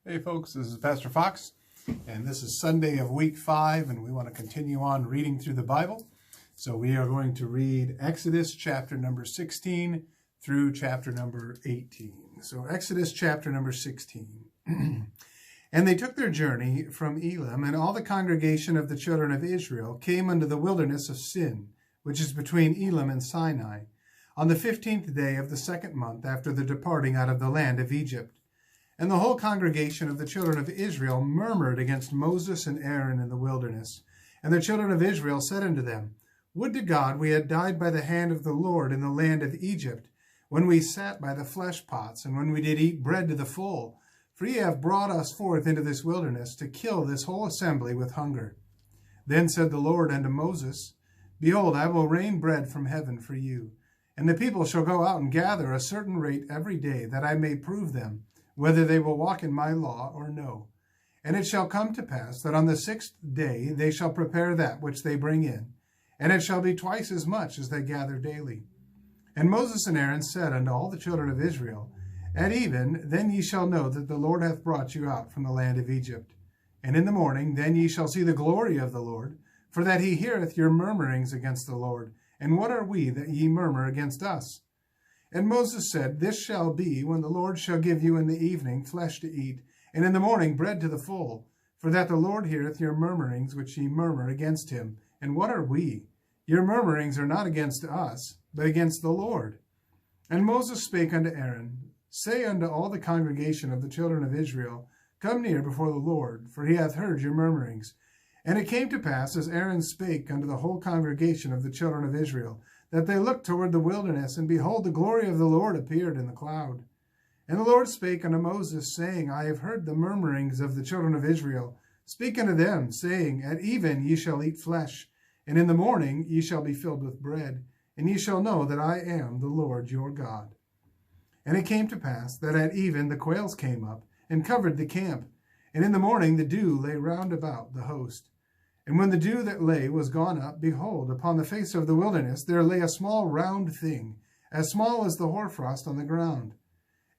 Hey folks, this is Pastor Fox, and this is Sunday of week 5, and we want to continue on reading through the Bible. So we are going to read Exodus chapter number 16 through chapter number 18. So Exodus chapter number 16. And they took their journey from Elim, and all the congregation of the children of Israel came unto the wilderness of Sin, which is between Elim and Sinai, on the 15th day of the 2nd month after the departing out of the land of Egypt. And the whole congregation of the children of Israel murmured against Moses and Aaron in the wilderness. And the children of Israel said unto them, Would to God we had died by the hand of the Lord in the land of Egypt, when we sat by the flesh pots, and when we did eat bread to the full. For ye have brought us forth into this wilderness to kill this whole assembly with hunger. Then said the Lord unto Moses, Behold, I will rain bread from heaven for you, and the people shall go out and gather a certain rate every day, that I may prove them, whether they will walk in my law or no. And it shall come to pass that on the 6th day they shall prepare that which they bring in, and it shall be twice as much as they gather daily. And Moses and Aaron said unto all the children of Israel, At even, then ye shall know that the Lord hath brought you out from the land of Egypt. And in the morning then ye shall see the glory of the Lord, for that he heareth your murmurings against the Lord. And what are we that ye murmur against us? And Moses said, This shall be when the Lord shall give you in the evening flesh to eat, and in the morning bread to the full, for that the Lord heareth your murmurings which ye murmur against him. And what are we? Your murmurings are not against us, but against the Lord. And Moses spake unto Aaron, Say unto all the congregation of the children of Israel, Come near before the Lord, for he hath heard your murmurings. And it came to pass, as Aaron spake unto the whole congregation of the children of Israel, that they looked toward the wilderness, and behold, the glory of the Lord appeared in the cloud. And the Lord spake unto Moses, saying, I have heard the murmurings of the children of Israel. Speak unto them, saying, At even ye shall eat flesh, and in the morning ye shall be filled with bread, and ye shall know that I am the Lord your God. And it came to pass that at even the quails came up, and covered the camp, and in the morning the dew lay round about the host. And when the dew that lay was gone up, behold, upon the face of the wilderness there lay a small round thing, as small as the hoarfrost on the ground.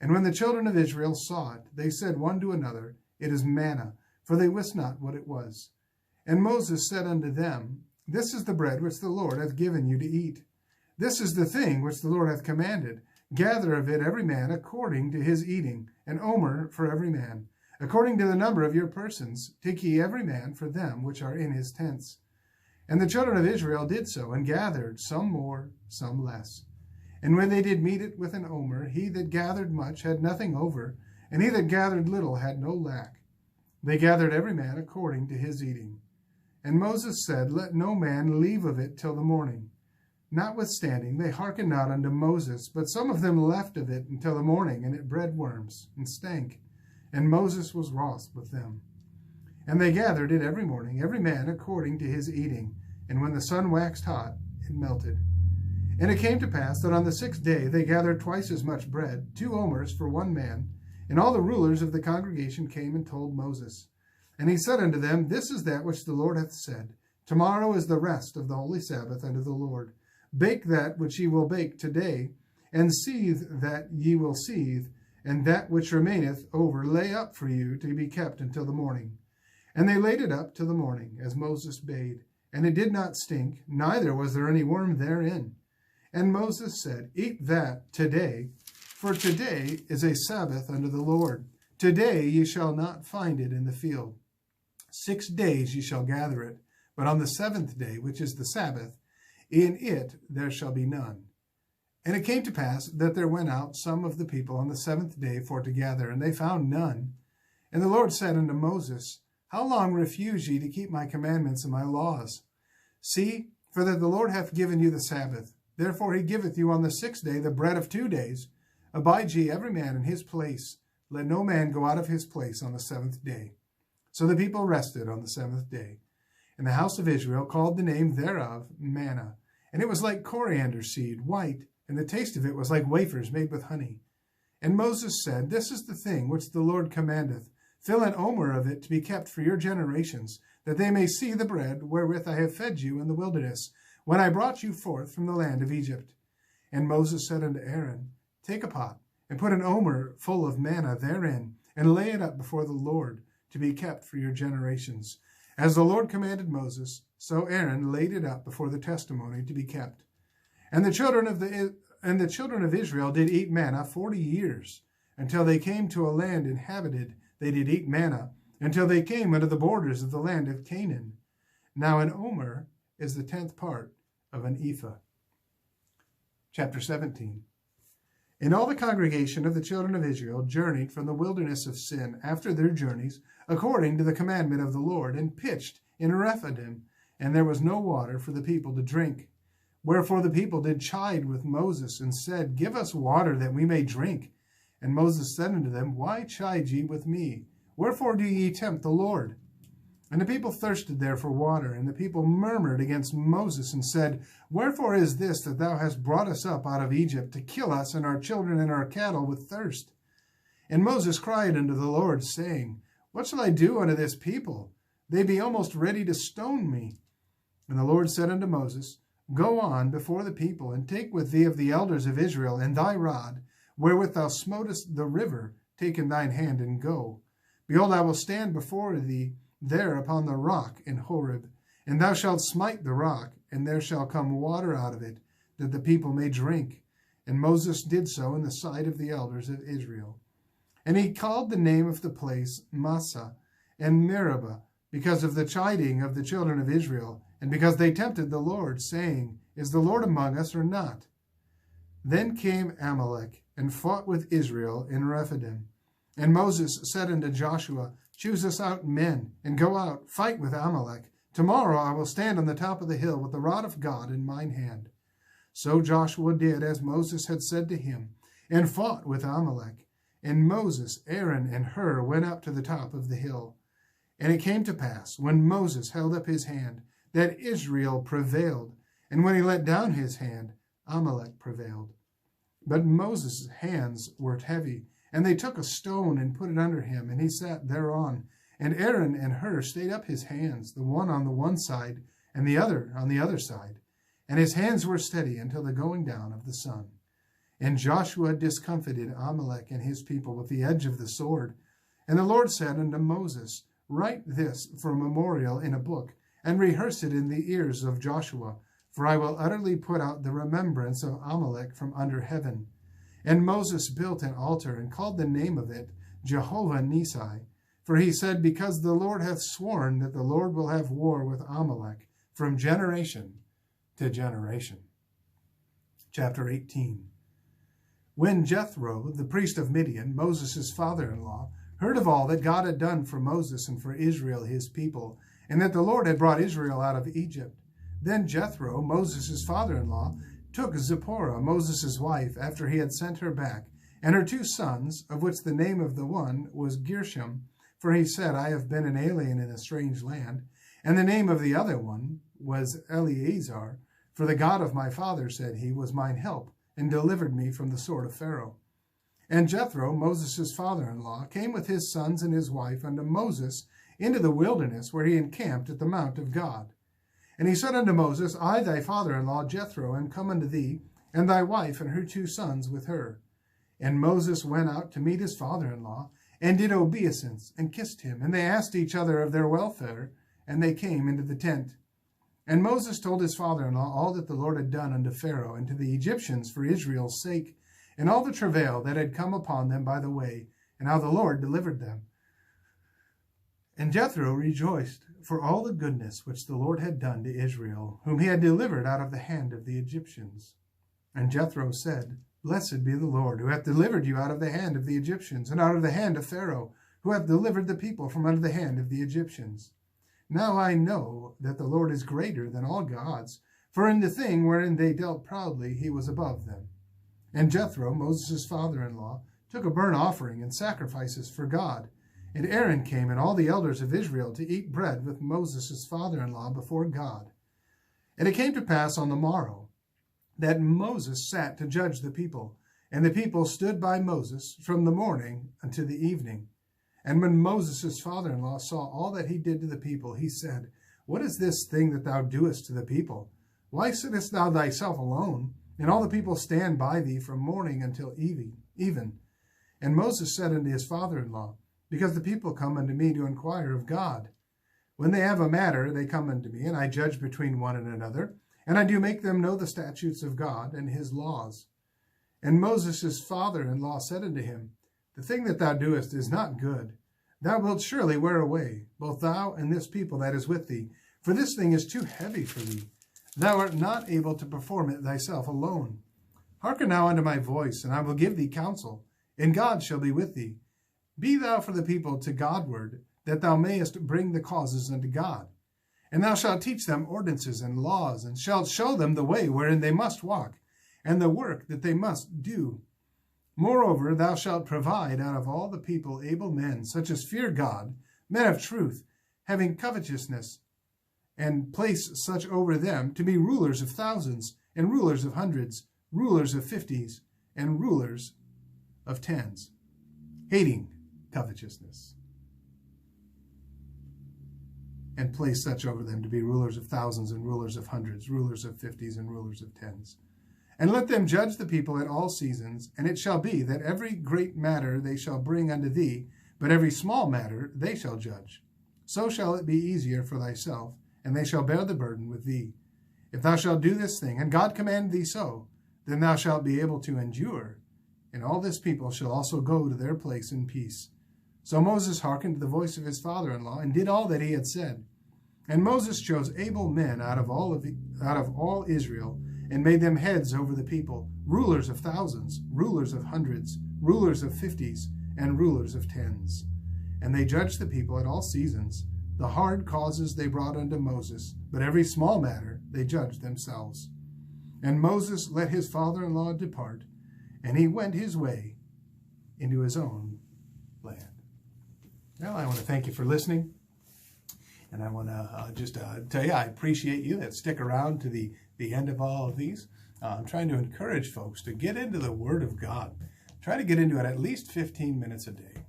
And when the children of Israel saw it, they said one to another, It is manna, for they wist not what it was. And Moses said unto them, This is the bread which the Lord hath given you to eat. This is the thing which the Lord hath commanded. Gather of it every man according to his eating, an omer for every man. According to the number of your persons, take ye every man for them which are in his tents. And the children of Israel did so, and gathered, some more, some less. And when they did meet it with an omer, he that gathered much had nothing over, and he that gathered little had no lack. They gathered every man according to his eating. And Moses said, Let no man leave of it till the morning. Notwithstanding, they hearkened not unto Moses, but some of them left of it until the morning, and it bred worms, and stank. And Moses was wroth with them. And they gathered it every morning, every man according to his eating. And when the sun waxed hot, it melted. And it came to pass that on the 6th day they gathered twice as much bread, 2 omers for one man. And all the rulers of the congregation came and told Moses. And he said unto them, This is that which the Lord hath said. Tomorrow is the rest of the holy Sabbath unto the Lord. Bake that which ye will bake today, and seethe that ye will seethe, and that which remaineth over lay up for you to be kept until the morning. And they laid it up till the morning, as Moses bade. And it did not stink, neither was there any worm therein. And Moses said, Eat that today, for today is a Sabbath unto the Lord. Today ye shall not find it in the field. 6 days ye shall gather it, but on the 7th day, which is the Sabbath, in it there shall be none. And it came to pass that there went out some of the people on the 7th day for to gather, and they found none. And the Lord said unto Moses, How long refuse ye to keep my commandments and my laws? See, for that the Lord hath given you the Sabbath. Therefore he giveth you on the 6th day the bread of 2 days. Abide ye every man in his place. Let no man go out of his place on the 7th day. So the people rested on the 7th day. And the house of Israel called the name thereof manna. And it was like coriander seed, white, and the taste of it was like wafers made with honey. And Moses said, This is the thing which the Lord commandeth. Fill an omer of it to be kept for your generations, that they may see the bread wherewith I have fed you in the wilderness, when I brought you forth from the land of Egypt. And Moses said unto Aaron, Take a pot, and put an omer full of manna therein, and lay it up before the Lord to be kept for your generations. As the Lord commanded Moses, so Aaron laid it up before the testimony to be kept. And the children of Israel did eat manna 40 years, until they came to a land inhabited. They did eat manna, until they came unto the borders of the land of Canaan. Now an omer is the 10th part of an ephah. Chapter 17. And all the congregation of the children of Israel journeyed from the wilderness of Sin after their journeys, according to the commandment of the Lord, and pitched in Rephidim, and there was no water for the people to drink. Wherefore the people did chide with Moses, and said, Give us water that we may drink. And Moses said unto them, Why chide ye with me? Wherefore do ye tempt the Lord? And the people thirsted there for water, and the people murmured against Moses, and said, Wherefore is this that thou hast brought us up out of Egypt, to kill us and our children and our cattle with thirst? And Moses cried unto the Lord, saying, What shall I do unto this people? They be almost ready to stone me. And the Lord said unto Moses, Go on before the people, and take with thee of the elders of Israel, and thy rod, wherewith thou smotest the river, take in thine hand, and go. Behold, I will stand before thee there upon the rock in Horeb, and thou shalt smite the rock, and there shall come water out of it, that the people may drink. And Moses did so in the sight of the elders of Israel. And he called the name of the place Massah and Meribah, because of the chiding of the children of Israel, and because they tempted the Lord, saying, Is the Lord among us or not? Then came Amalek, and fought with Israel in Rephidim. And Moses said unto Joshua, Choose us out men, and go out, fight with Amalek. Tomorrow I will stand on the top of the hill with the rod of God in mine hand. So Joshua did as Moses had said to him, and fought with Amalek. And Moses, Aaron, and Hur went up to the top of the hill. And it came to pass, when Moses held up his hand, that Israel prevailed, and when he let down his hand, Amalek prevailed. But Moses' hands were heavy, and they took a stone and put it under him, and he sat thereon. And Aaron and Hur stayed up his hands, the one on the one side, and the other on the other side. And his hands were steady until the going down of the sun. And Joshua discomfited Amalek and his people with the edge of the sword. And the Lord said unto Moses, Write this for a memorial in a book, and rehearse it in the ears of Joshua, for I will utterly put out the remembrance of Amalek from under heaven. And Moses built an altar, and called the name of it Jehovah Nissi. For he said, Because the Lord hath sworn that the Lord will have war with Amalek from generation to generation. Chapter 18. When Jethro, the priest of Midian, Moses' father-in-law, heard of all that God had done for Moses and for Israel his people, and that the Lord had brought Israel out of Egypt, then Jethro, Moses' father-in-law, took Zipporah, Moses' wife, after he had sent her back, and her 2 sons, of which the name of the one was Gershom, for he said, I have been an alien in a strange land, and the name of the other one was Eleazar, for the God of my father, said he, was mine help, and delivered me from the sword of Pharaoh. And Jethro, Moses' father-in-law, came with his sons and his wife unto Moses into the wilderness, where he encamped at the mount of God. And he said unto Moses, I, thy father-in-law Jethro, am come unto thee, and thy wife and her 2 sons with her. And Moses went out to meet his father-in-law, and did obeisance, and kissed him. And they asked each other of their welfare, and they came into the tent. And Moses told his father-in-law all that the Lord had done unto Pharaoh and to the Egyptians for Israel's sake, and all the travail that had come upon them by the way, and how the Lord delivered them. And Jethro rejoiced for all the goodness which the Lord had done to Israel, whom he had delivered out of the hand of the Egyptians. And Jethro said, Blessed be the Lord, who hath delivered you out of the hand of the Egyptians, and out of the hand of Pharaoh, who hath delivered the people from under the hand of the Egyptians. Now I know that the Lord is greater than all gods, for in the thing wherein they dealt proudly he was above them. And Jethro, Moses' father-in-law, took a burnt offering and sacrifices for God. And Aaron came and all the elders of Israel to eat bread with Moses' father-in-law before God. And it came to pass on the morrow that Moses sat to judge the people, and the people stood by Moses from the morning unto the evening. And when Moses' father-in-law saw all that he did to the people, he said, What is this thing that thou doest to the people? Why sittest thou thyself alone, and all the people stand by thee from morning until even? And Moses said unto his father-in-law, Because the people come unto me to inquire of God. When they have a matter, they come unto me, and I judge between one and another, and I do make them know the statutes of God and his laws. And Moses his father-in-law said unto him, The thing that thou doest is not good. Thou wilt surely wear away, both thou and this people that is with thee, for this thing is too heavy for thee. Thou art not able to perform it thyself alone. Hearken now unto my voice, and I will give thee counsel, and God shall be with thee. Be thou for the people to Godward, that thou mayest bring the causes unto God. And thou shalt teach them ordinances and laws, and shalt show them the way wherein they must walk, and the work that they must do. Moreover, thou shalt provide out of all the people able men, such as fear God, men of truth, having covetousness, and place such over them to be rulers of thousands, and rulers of hundreds, rulers of 50s, and rulers of 10s, hating covetousness. And place such over them to be rulers of thousands, and rulers of hundreds, rulers of 50s, and rulers of 10s. And let them judge the people at all seasons, and it shall be that every great matter they shall bring unto thee, but every small matter they shall judge. So shall it be easier for thyself, and they shall bear the burden with thee. If thou shalt do this thing, and God command thee so, then thou shalt be able to endure, and all this people shall also go to their place in peace. So Moses hearkened to the voice of his father-in-law, and did all that he had said. And Moses chose able men out of all Israel, and made them heads over the people, rulers of thousands, rulers of hundreds, rulers of 50s, and rulers of 10s. And they judged the people at all seasons. The hard causes they brought unto Moses, but every small matter they judged themselves. And Moses let his father-in-law depart, and he went his way into his own land. Well, I want to thank you for listening. And I want to just tell you, I appreciate you that stick around to the end of all of these. I'm trying to encourage folks to get into the Word of God. Try to get into it at least 15 minutes a day.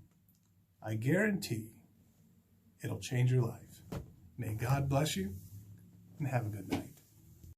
I guarantee it'll change your life. May God bless you, and have a good night.